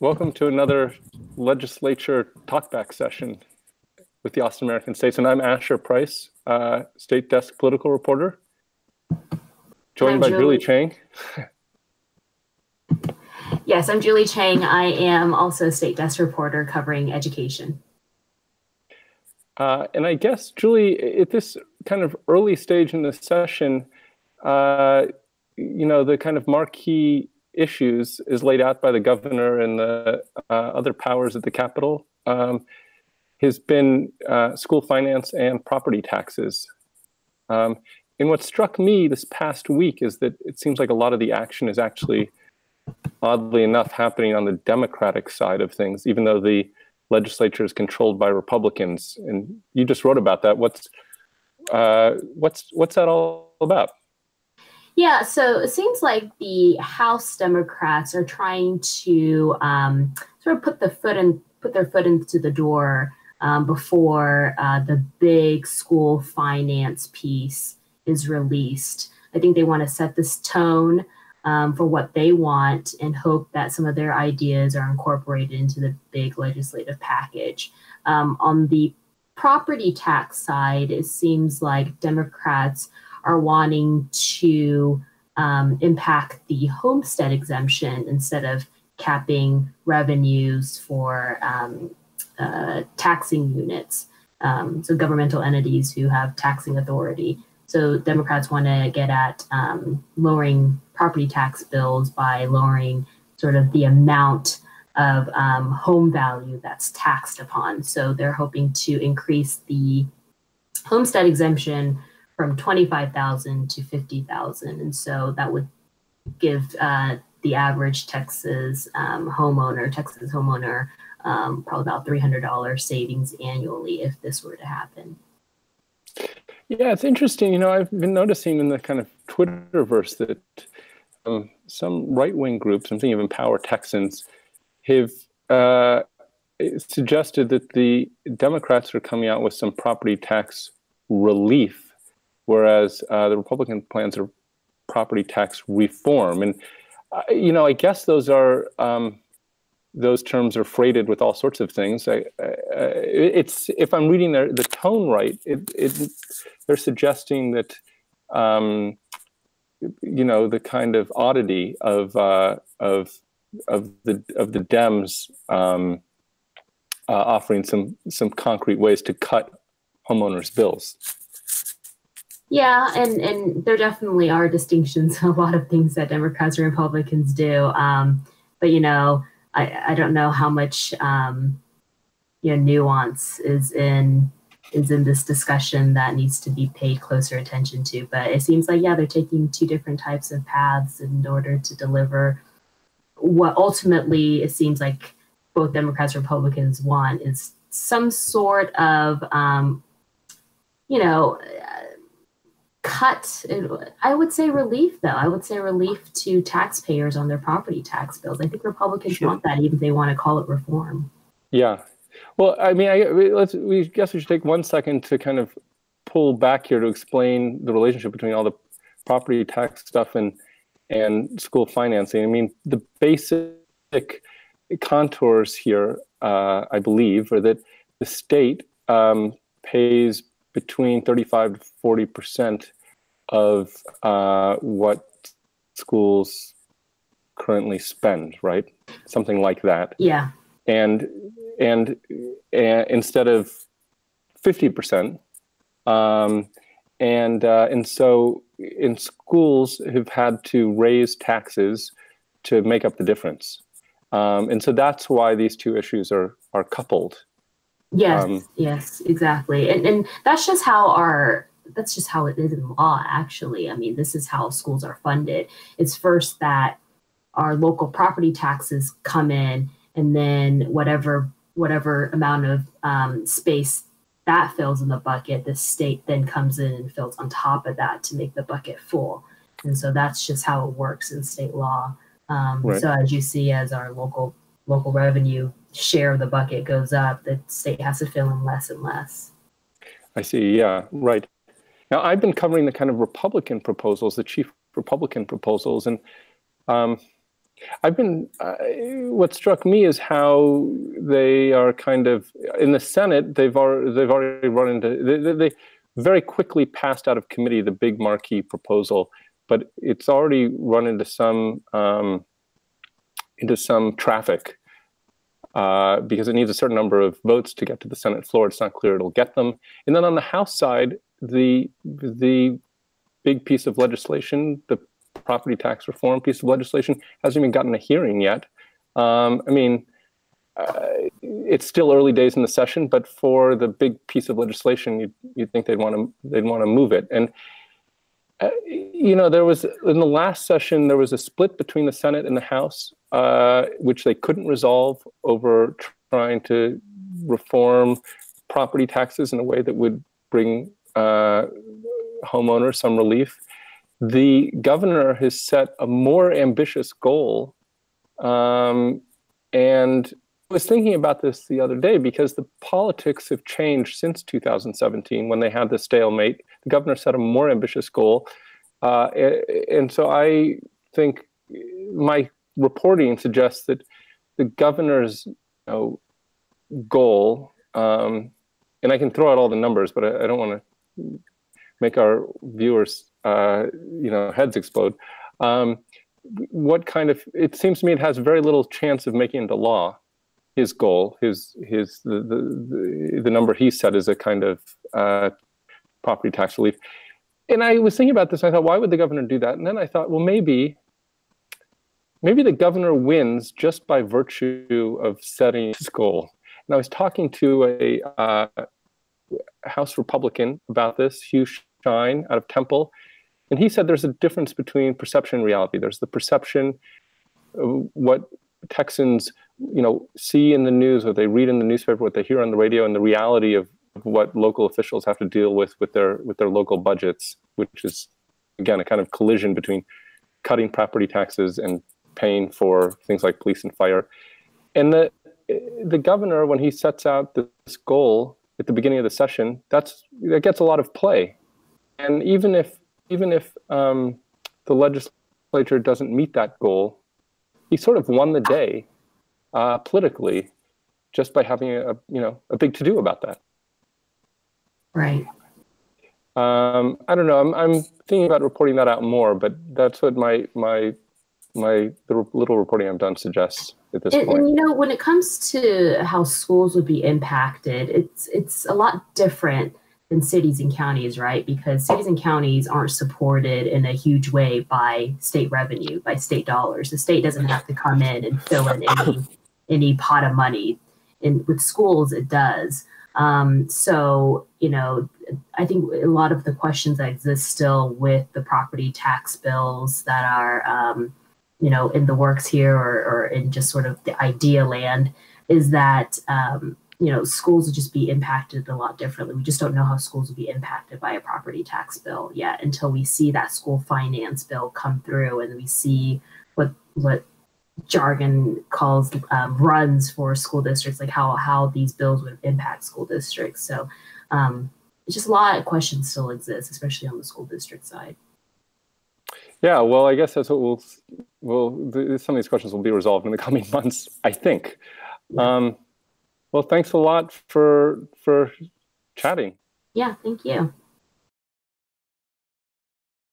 Welcome to another legislature talkback session with the Austin American-Statesman. I'm Asher Price, State Desk political reporter, joined by Julie Chang. Yes, I'm Julie Chang. I am also a State Desk reporter covering education. And I guess, Julie, at this kind of early stage in the session, the kind of marquee issues is laid out by the governor and the other powers at the Capitol has been school finance and property taxes. And what struck me this past week is that it seems like a lot of the action is actually, oddly enough, happening on the Democratic side of things, even though the legislature is controlled by Republicans. And you just wrote about that. What's that all about? Yeah, so it seems like the House Democrats are trying to sort of put their foot into the door before the big school finance piece is released. I think they want to set this tone for what they want and hope that some of their ideas are incorporated into the big legislative package. On the property tax side, it seems like Democrats are wanting to impact the homestead exemption instead of capping revenues for taxing units, so governmental entities who have taxing authority. So Democrats want to get at lowering property tax bills by lowering sort of the amount of home value that's taxed upon. So they're hoping to increase the homestead exemption from $25,000 to $50,000, and so that would give the average Texas homeowner probably about $300 savings annually if this were to happen. Yeah, it's interesting. I've been noticing in the kind of Twitterverse that some right-wing groups, I'm thinking of Empower Texans, have suggested that the Democrats are coming out with some property tax relief, whereas the Republican plans are property tax reform. And, I guess those terms are freighted with all sorts of things. It's, if I'm reading the tone right, they're suggesting that, the kind of oddity of the Dems offering some concrete ways to cut homeowners' bills. Yeah, and there definitely are distinctions in a lot of things that Democrats and Republicans do. But, I don't know how much nuance is in this discussion that needs to be paid closer attention to. But it seems like, they're taking two different types of paths in order to deliver what ultimately it seems like both Democrats and Republicans want is some sort of, cut. I would say relief, though. I would say relief to taxpayers on their property tax bills. I think Republicans want that, even if they want to call it reform. Yeah. Well, I mean, we guess we should take 1 second to kind of pull back here to explain the relationship between all the property tax stuff and school financing. I mean, the basic contours here, I believe, are that the state pays between 35 to 40% of what schools currently spend, right? Something like that. Yeah. And instead of 50%, and so in schools have had to raise taxes to make up the difference, and so that's why these two issues are coupled. Yes, yes, exactly. And that's just how it is in law, actually. I mean, this is how schools are funded. It's first that our local property taxes come in, and then whatever amount of space that fills in the bucket, the state then comes in and fills on top of that to make the bucket full. And so that's just how it works in state law. Right. So as you see, as our local revenue share of the bucket goes up, the state has to fill in less and less. I see. Yeah, right. Now, I've been covering the kind of Republican proposals, the chief Republican proposals, and I've been, what struck me is how they are kind of, in the Senate, they've already run into, they very quickly passed out of committee the big marquee proposal, but it's already run into some traffic because it needs a certain number of votes to get to the Senate floor. It's not clear it'll get them. And then on the House side, the big piece of legislation, the property tax reform piece of legislation, hasn't even gotten a hearing yet. I mean, it's still early days in the session, but for the big piece of legislation, you'd think they'd want to move it. And you know, there was in the last session there was a split between the Senate and the House, which they couldn't resolve over trying to reform property taxes in a way that would bring homeowners some relief. The governor has set a more ambitious goal, and I was thinking about this the other day because the politics have changed since 2017 when they had the stalemate. The governor set a more ambitious goal, and so I think my reporting suggests that the governor's goal, and I can throw out all the numbers, but I don't want to make our viewers heads explode. What kind of, it seems to me it has very little chance of making into law. His goal, the number he set is a kind of property tax relief. And I was thinking about this, and I thought, why would the governor do that? And then I thought, well, maybe the governor wins just by virtue of setting his goal. And I was talking to a House Republican about this, Hugh Chang out of Temple, and he said there's a difference between perception and reality. There's the perception of what Texans, see in the news, what they read in the newspaper, what they hear on the radio, and the reality of what local officials have to deal with their local budgets, which is, again, a kind of collision between cutting property taxes and paying for things like police and fire. And the governor, when he sets out this goal at the beginning of the session, that gets a lot of play. And even if the legislature doesn't meet that goal, he sort of won the day politically just by having a big to-do about that. Right. I don't know. I'm thinking about reporting that out more, but that's what my the little reporting I've done suggests at this point. And when it comes to how schools would be impacted, it's a lot different than cities and counties, right? Because cities and counties aren't supported in a huge way by state revenue, by state dollars. The state doesn't have to come in and fill in any pot of money. And with schools, it does. So, I think a lot of the questions that exist still with the property tax bills that are, in the works here or in just sort of the idea land is that, schools will just be impacted a lot differently. We just don't know how schools will be impacted by a property tax bill yet until we see that school finance bill come through and we see what jargon calls runs for school districts, like how these bills would impact school districts. So just a lot of questions still exist, especially on the school district side. Yeah, well, I guess that's what some of these questions will be resolved in the coming months, I think. Yeah. Well, thanks a lot for chatting. Yeah, thank you.